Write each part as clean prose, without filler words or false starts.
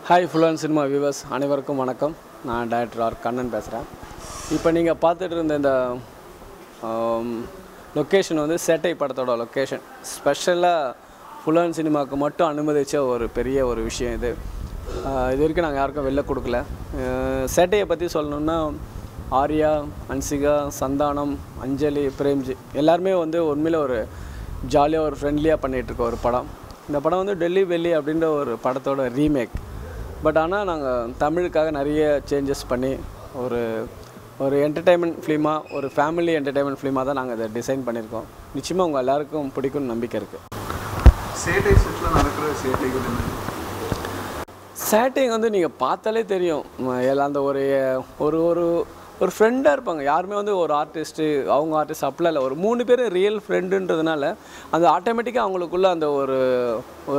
Hi ஃபுல்லன் cinema viewers அனைவருக்கும் வணக்கம். நான் டைரக்டர் ஆர் கண்ணன் பேசுகிறேன். இப்போ நீங்கள் பார்த்துட்டு இருந்த இந்த லொக்கேஷன் வந்து சேட்டை படத்தோட லொக்கேஷன். ஸ்பெஷலாக ஃபுல்லன் சினிமாவுக்கு மட்டும் அனுமதித்த ஒரு பெரிய ஒரு விஷயம் இது. இது வரைக்கும் நாங்கள் யாருக்கும் வெளில கொடுக்கல. சேட்டையை பற்றி சொல்லணுன்னா ஆர்யா, அன்சிகா, சந்தானம், அஞ்சலி, பிரேம்ஜி எல்லாருமே வந்து உண்மையில் ஒரு ஜாலியாக ஒரு ஃப்ரெண்ட்லியாக பண்ணிகிட்ருக்க ஒரு படம். இந்த படம் வந்து டெல்லி வெள்ளி அப்படின்ற ஒரு படத்தோட ரீமேக். பட் ஆனால் நாங்கள் தமிழுக்காக நிறைய சேஞ்சஸ் பண்ணி ஒரு என்டர்டெயின்மெண்ட் ஃபிலிமாக, ஒரு ஃபேமிலி என்டர்டெயின்மெண்ட் ஃபிலிமாக தான் நாங்கள் இதை டிசைன் பண்ணியிருக்கோம். நிச்சயமாக உங்கள் எல்லாருக்கும் பிடிக்கும்னு நம்பிக்கை இருக்குது. சேட்டைங்க வந்து நீங்கள் பார்த்தாலே தெரியும். அந்த ஒரு ஃப்ரெண்டாக இருப்பாங்க. யாருமே வந்து ஒரு ஆர்டிஸ்ட்டு, அவங்க ஆர்டிஸ்ட் அப்படிலாம் இல்லை. ஒரு 3 பேர் ரியல் ஃப்ரெண்டுன்றதுனால அந்த ஆட்டோமேட்டிக்காக அவங்களுக்குள்ள அந்த ஒரு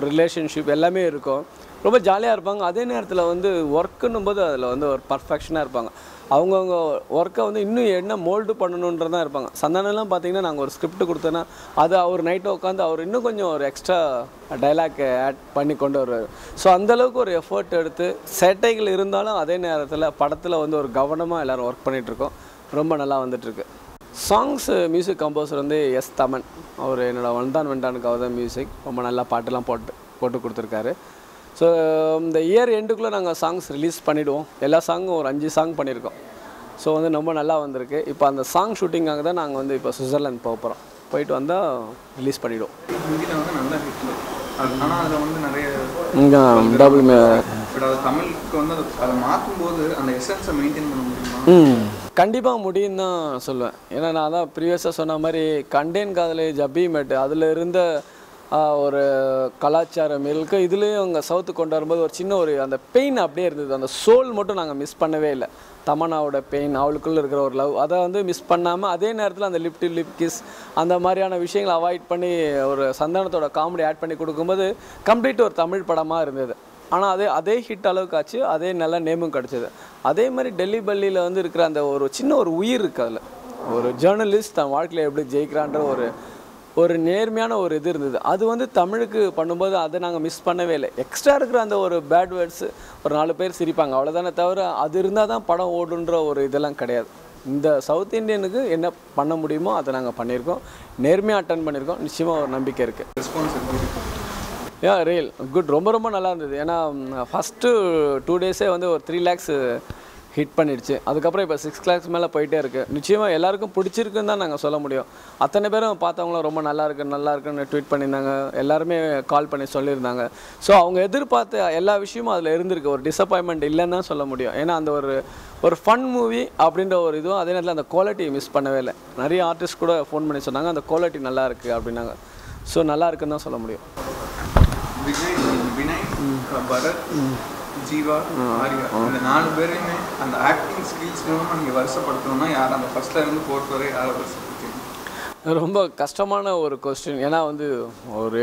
ரிலேஷன்ஷிப் எல்லாமே இருக்கும். ரொம்ப ஜாலியாக இருப்பாங்க. அதே நேரத்தில் வந்து ஒர்க்குன்னும் போது அதில் வந்து ஒரு பர்ஃபெக்ஷனாக இருப்பாங்க. அவங்கவுங்க ஒர்க்கை வந்து இன்னும் என்ன மோல்டு பண்ணணுன்றதான் இருப்பாங்க. சந்தானம்லாம் பார்த்திங்கன்னா நாங்கள் ஒரு ஸ்கிரிப்ட் கொடுத்தோன்னா அது அவர் நைட்டை உட்காந்து அவர் இன்னும் கொஞ்சம் ஒரு எக்ஸ்ட்ரா டைலாக் ஆட் பண்ணி கொண்டு வருவார். ஸோ அந்தளவுக்கு ஒரு எஃபர்ட் எடுத்து சேட்டைகள் இருந்தாலும் அதே நேரத்தில் படத்தில் வந்து ஒரு கவனமாக எல்லோரும் ஒர்க் பண்ணிகிட்ருக்கோம். ரொம்ப நல்லா வந்துட்டுருக்கு. சாங்ஸ் மியூசிக் கம்போசர் வந்து எஸ் தமன். அவர் என்னோடய வந்தான் வெண்டானுக்காக தான் மியூசிக். ரொம்ப நல்லா பாட்டெல்லாம் போட்டு கொடுத்துருக்காரு. ஸோ இந்த இயர் எண்டுக்குள்ளே நாங்கள் சாங்ஸ் ரிலீஸ் பண்ணிவிடுவோம். எல்லா சாங்கும் ஒரு 5 சாங் பண்ணியிருக்கோம். ஸோ வந்து ரொம்ப நல்லா வந்திருக்கு. இப்போ அந்த சாங் ஷூட்டிங்காக தான் நாங்கள் வந்து இப்போ சுவிட்சர்லாந்து போக போகிறோம். போயிட்டு வந்தால் ரிலீஸ் பண்ணிவிடுவோம். ஆனால் அதில் வந்து நிறைய டபுள் தமிழுக்கு வந்து அதை மாற்றும்போது அந்த எசன்ஸை மெயின்டைன் பண்ண முடியுமா? கண்டிப்பாக முடியும் தான் சொல்லுவேன். ஏன்னா நான் தான் ப்ரீவியஸாக சொன்ன மாதிரி கண்டேன் காதலே ஜப்பி மேட்டு அதில் இருந்த ஒரு கலாச்சாரம் இருக்குது. இதுலேயும் அவங்க சவுத்து கொண்டு வரும்போது ஒரு சின்ன ஒரு அந்த பெயின் அப்படியே இருந்தது. அந்த சோல் மட்டும் நாங்கள் மிஸ் பண்ணவே இல்லை. தமன்னாவோட பெயின், அவளுக்குள்ளே இருக்கிற ஒரு லவ், அதை வந்து மிஸ் பண்ணாமல் அதே நேரத்தில் அந்த லிப் கிஸ் அந்த மாதிரியான விஷயங்களை அவாய்ட் பண்ணி ஒரு சந்தானத்தோட காமெடி ஆட் பண்ணி கொடுக்கும்போது கம்ப்ளீட் ஒரு தமிழ் படமாக இருந்தது. ஆனால் அதே ஹிட் அளவுக்கு ஆச்சு. அதே நல்ல நேமும் கிடச்சிது. அதே மாதிரி டெல்லி பள்ளியில் வந்து இருக்கிற அந்த ஒரு சின்ன ஒரு உயிர் இருக்குது. அதில் ஒரு ஜேர்னலிஸ்ட் தன் வாழ்க்கையில் எப்படி ஜெயிக்கிறான்ற ஒரு நேர்மையான ஒரு இது இருந்தது. அது வந்து தமிழுக்கு பண்ணும்போது அதை நாங்கள் மிஸ் பண்ணவே இல்லை. எக்ஸ்ட்ரா இருக்கிற அந்த ஒரு பேட் வேர்ட்ஸு ஒரு 4 பேர் சிரிப்பாங்க அவ்வளோதானே தவிர அது இருந்தால் தான் படம் ஓடுன்ற ஒரு இதெல்லாம் கிடையாது. இந்த சவுத் இண்டியனுக்கு என்ன பண்ண முடியுமோ அதை நாங்கள் பண்ணியிருக்கோம். நேர்மையாக அட்டன் பண்ணியிருக்கோம். நிச்சயமாக ஒரு நம்பிக்கை இருக்குது. Real good. ரொம்ப நல்லா இருந்தது. ஏன்னா ஃபஸ்ட்டு 2 டேஸே வந்து ஒரு 3 lakhs ஹிட் பண்ணிடுச்சு. அதுக்கப்புறம் இப்போ 6 lakhs மேலே போயிட்டே இருக்குது. நிச்சயமாக எல்லாருக்கும் பிடிச்சிருக்குன்னு தான் நாங்கள் சொல்ல முடியும். அத்தனை பேரும் பார்த்தவங்களும் ரொம்ப நல்லா இருக்குன்னு ட்வீட் பண்ணியிருந்தாங்க. எல்லாருமே கால் பண்ணி சொல்லியிருந்தாங்க. ஸோ அவங்க எதிர்பார்த்த எல்லா விஷயமும் அதில் இருந்திருக்கு. ஒரு டிசப்பாயின்மெண்ட் இல்லைன்னு தான் சொல்ல முடியும். ஏன்னா அந்த ஒரு ஃபன் மூவி அப்படின்ற ஒரு இதுவும் அதே நேரத்தில் அந்த குவாலிட்டி மிஸ் பண்ணவே இல்லை. நிறைய ஆர்டிஸ்ட் கூட ஃபோன் பண்ணி சொன்னாங்க அந்த குவாலிட்டி நல்லா இருக்குது அப்படின்னாங்க. ஸோ நல்லா இருக்குன்னு தான் சொல்ல முடியும். வினய், பரத், ஜீவா, ஆர்யா இந்த 4 பேரையுமே அந்த ஆக்டிங் ஸ்கில்ஸ் மூலமாக நீங்கள் வருஷப்படுத்தணும்னா யார் அந்த ஃபர்ஸ்ட்ல இருந்து 4th வரை யாரை வருஷப்படுத்தீங்க? ரொம்ப கஷ்டமான ஒரு கொஸ்டின். ஏன்னா வந்து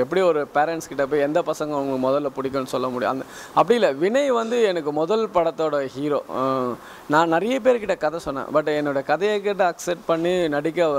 எப்படி ஒரு பேரண்ட்ஸ் கிட்ட போய் எந்த பசங்க உங்களுக்கு முதல்ல பிடிக்கும்னு சொல்ல முடியும். அப்படி இல்லை. வினய் வந்து எனக்கு முதல் படத்தோட ஹீரோ. நான் நிறைய பேர்கிட்ட கதை சொன்னேன். பட் என்னோடய கதையை கேட்டு அக்செப்ட் பண்ணி நடிக்க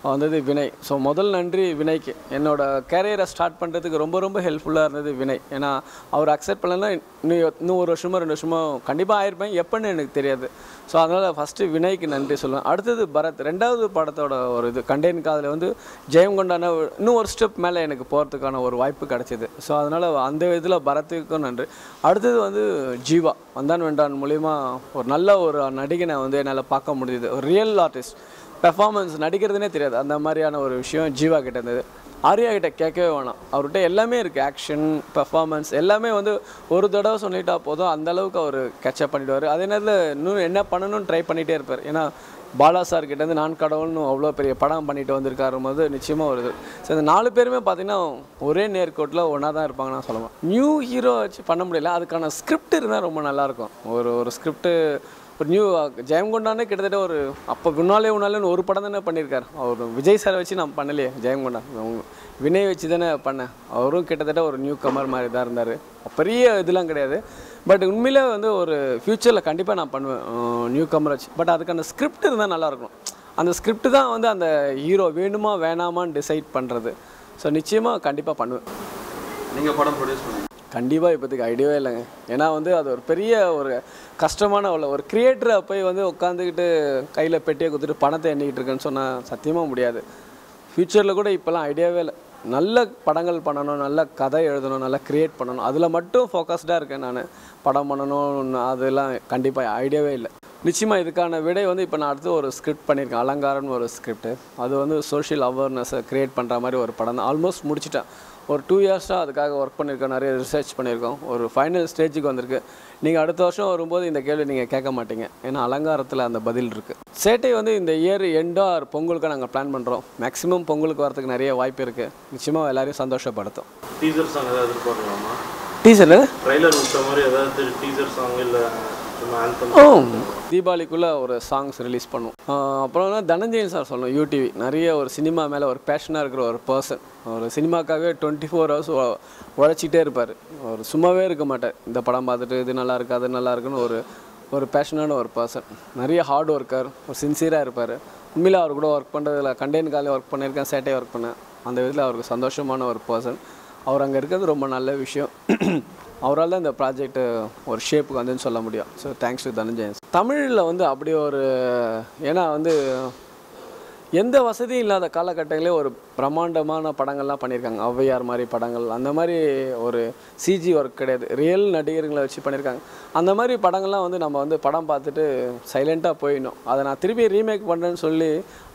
வந்தது வினய். ஸோ முதல் நன்றி வினய்க்கு. என்னோடய கேரியரை ஸ்டார்ட் பண்ணுறதுக்கு ரொம்ப ஹெல்ப்ஃபுல்லாக இருந்தது வினய். ஏன்னா அவர் அக்செப்ட் பண்ணலன்னா இன்னும் 1 வருஷமோ 2 வருஷமோ கண்டிப்பாக ஆயிருப்பேன். எப்போன்னு எனக்கு தெரியாது. ஸோ அதனால் ஃபஸ்ட்டு வினய்க்கு நன்றி சொல்லுவேன். அடுத்தது பரத். 2வது படத்தோட ஒரு இது கண்டேன் காதில் வந்து ஜெயம் கொண்டான இன்னும் ஒரு ஸ்டெப் மேலே எனக்கு போகிறதுக்கான ஒரு வாய்ப்பு கிடச்சிது. ஸோ அதனால் அந்த இதில் பரத்துக்கும் நன்றி. அடுத்தது வந்து ஜீவா வந்தான் வென்றான் மூலிமா ஒரு நல்ல ஒரு நடிகனை வந்து என்னால் பார்க்க முடியுது. ஒரு ரியல் ஆர்டிஸ்ட். பெர்ஃபார்மன்ஸ் நடிக்கிறதுனே தெரியாது. அந்த மாதிரியான ஒரு விஷயம் ஜீவா கிட்ட இருந்தது. ஆர்யா கிட்ட கேட்கவே வேணாம். அவர்கிட்ட எல்லாமே இருக்குது. ஆக்ஷன், பெர்ஃபார்மன்ஸ் எல்லாமே வந்து ஒரு தடவை சொல்லிட்டா போதும் அந்தளவுக்கு அவர் கேட்சப் பண்ணிவிடுவார். அதே நேரத்தில் இன்னும் என்ன பண்ணணும்னு ட்ரை பண்ணிகிட்டே இருப்பார். ஏன்னா பாலா சார் கிட்டேருந்து நான் கடவுள்னு அவ்வளோ பெரிய படம் பண்ணிட்டு வந்திருக்காரும் போது நிச்சயமாக வருது. ஸோ இந்த 4 பேருமே பார்த்திங்கன்னா ஒரே நேர்கோட்டில் ஒன்றா தான் இருப்பாங்க நான் சொல்லுவேன். நியூ ஹீரோ வச்சு பண்ண முடியல. அதுக்கான ஸ்கிரிப்ட் இருந்தால் ரொம்ப நல்லாயிருக்கும். ஒரு ஸ்கிரிப்ட்டு ஒரு நியூ ஜெயம் கொண்டானே கிட்டத்தட்ட ஒரு அப்போ உன்னாலே ஒரு படம் தானே பண்ணியிருக்கார். அவர் விஜய் சாரை வச்சு நான் பண்ணலையே. ஜெயம் கொண்டான் வினய் வச்சு தானே பண்ணேன். அவரும் கிட்டத்தட்ட ஒரு நியூ கமர் மாதிரி தான் இருந்தார். பெரிய இதெல்லாம் கிடையாது. பட் உண்மையிலே வந்து ஒரு ஃப்யூச்சரில் கண்டிப்பாக நான் பண்ணுவேன் நியூ கமர் வச்சு. பட் அதுக்கான ஸ்கிரிப்ட் இருந்தால் நல்லாயிருக்கும். அந்த ஸ்கிரிப்ட் தான் வந்து அந்த ஹீரோ வேணுமா வேணாமான்னு டிசைட் பண்ணுறது. ஸோ நிச்சயமாக கண்டிப்பாக பண்ணுவேன். நீங்கள் படம் ப்ரொடியூஸ் பண்ணுங்கள். கண்டிப்பாக இப்போதைக்கு ஐடியாவே இல்லைங்க. ஏன்னா வந்து அது ஒரு பெரிய ஒரு கஷ்டமான ஒரு கிரியேட்டரை போய் வந்து உட்காந்துக்கிட்டு கையில் பெட்டியை கொடுத்துட்டு பணத்தை எண்ணிக்கிட்டு இருக்கேன்னு சொன்னால் சத்தியமாக முடியாது. ஃப்யூச்சரில் கூட இப்போல்லாம் ஐடியாவே இல்லை. நல்ல படங்கள் பண்ணணும், நல்ல கதை எழுதணும், நல்லா க்ரியேட் பண்ணணும், அதில் மட்டும் ஃபோக்கஸ்டாக இருக்கேன் நான். படம் பண்ணணும் அதெல்லாம் கண்டிப்பாக ஐடியாவே இல்லை. நிச்சயமாக இதுக்கான விடை வந்து இப்போ நான் அடுத்து ஒரு ஸ்கிரிப்ட் பண்ணியிருக்கேன், அலங்காரம்னு ஒரு ஸ்கிரிப்ட். அது வந்து சோஷியல் அவேர்னஸை க்ரியேட் பண்ணுற மாதிரி ஒரு படம் தான். ஆல்மோஸ்ட் முடிச்சிட்டேன். ஒரு 2 இயர்ஸாக அதுக்காக ஒர்க் பண்ணியிருக்கோம், நிறைய ரிசர்ச் பண்ணியிருக்கோம். ஒரு ஃபைனல் ஸ்டேஜுக்கு வந்திருக்கு. நீங்கள் அடுத்த வருஷம் வரும்போது இந்த கேள்வி நீங்கள் கேட்க மாட்டீங்க, ஏன்னா அலங்காரத்தில் அந்த பதில் இருக்குது. சேட்டை வந்து இந்த இயர் எண்டாக பொங்கலுக்கு நாங்கள் பிளான் பண்ணுறோம். மேக்ஸிமம் பொங்கலுக்கு வரதுக்கு நிறைய வாய்ப்பு இருக்குது. நிச்சயமாக எல்லாரையும் சந்தோஷப்படுத்தும். டீசர் சாங் ஏதாவது எதிர்பார்க்கலாமா? டீசர் ட்ரைலர் விட்ட மாதிரி ஏதாவது டீசர் சாங் இல்லை தீபாவளிக்குள்ளே ஒரு சாங்ஸ் ரிலீஸ் பண்ணும். அப்புறம் தனஞ்சயன் சார் சொல்லணும், யூடிவி நிறைய ஒரு சினிமா மேலே ஒரு பேஷனாக இருக்கிற ஒரு பர்சன். ஒரு சினிமாக்காகவே 24 ஹவர்ஸ் உழைச்சிட்டே இருப்பார். ஒரு சும்மாவே இருக்க மாட்டார். இந்த படம் பார்த்துட்டு இது நல்லா இருக்குது அது நல்லா இருக்குன்னு ஒரு பேஷனான ஒரு பர்சன். நிறைய ஹார்ட் ஒர்க்கர், ஒரு சின்சியராக இருப்பார். உண்மையில் அவர் கூட ஒர்க் பண்ணுறதுல கண்டெயின் காலையில் ஒர்க் பண்ணியிருக்கேன், சேட்டை ஒர்க் பண்ணேன். அந்த விதத்தில் அவருக்கு சந்தோஷமான ஒரு பர்சன். அவர் அங்கே இருக்கிறது ரொம்ப நல்ல விஷயம். அவரால் தான் இந்த ப்ராஜெக்ட் ஒரு ஷேப்புக்கு வந்துன்னு சொல்ல முடியும். So thanks to Dhananjayan. தமிழில் வந்து அப்படி ஒரு, ஏன்னா வந்து எந்த வசதியும் இல்லாத காலகட்டங்களே ஒரு பிரம்மாண்டமான படங்கள்லாம் பண்ணியிருக்காங்க. ஔவையார் மாதிரி படங்கள், அந்த மாதிரி ஒரு சிஜி ஒர்க் கிடையாது, ரியல் நடிகர்களை வச்சு பண்ணியிருக்காங்க. அந்த மாதிரி படங்கள்லாம் வந்து நம்ம வந்து படம் பார்த்துட்டு சைலண்ட்டாக போயிடணும். அதை நான் திருப்பி ரீமேக் பண்ணுறேன்னு சொல்லி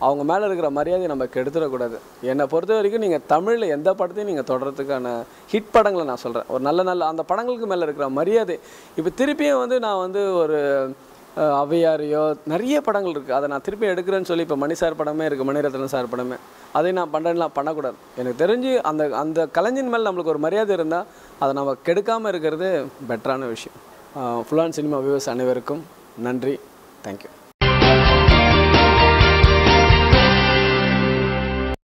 அவங்க மேலே இருக்கிற மரியாதையை நம்ம கெடுத்துடக்கூடாது. என்னை பொறுத்த வரைக்கும் நீங்கள் தமிழில் எந்த படத்தையும் நீங்கள் தொடர்றதுக்கான ஹிட் படங்களை நான் சொல்கிறேன். ஒரு நல்ல அந்த படங்களுக்கு மேலே இருக்கிற மரியாதை இப்போ திருப்பியும் வந்து நான் வந்து ஒரு ஔவையாரையோ நிறைய படங்கள் இருக்குது, அதை நான் திருப்பி எடுக்கிறேன்னு சொல்லி இப்போ மணி சார் படமே இருக்குது, மணிரத்னம் சார் படமே, அதை நான் பண்ணுறேன்லாம் பண்ணக்கூடாது. எனக்கு தெரிஞ்சு அந்த கலைஞன் மேலே நம்மளுக்கு ஒரு மரியாதை இருந்தால் அதை நம்ம கெடுக்காமல் இருக்கிறது பெட்டரான விஷயம். ஃபுல் ஆன் சினிமா வியூவர்ஸ் அனைவருக்கும் நன்றி. தேங்க்யூ.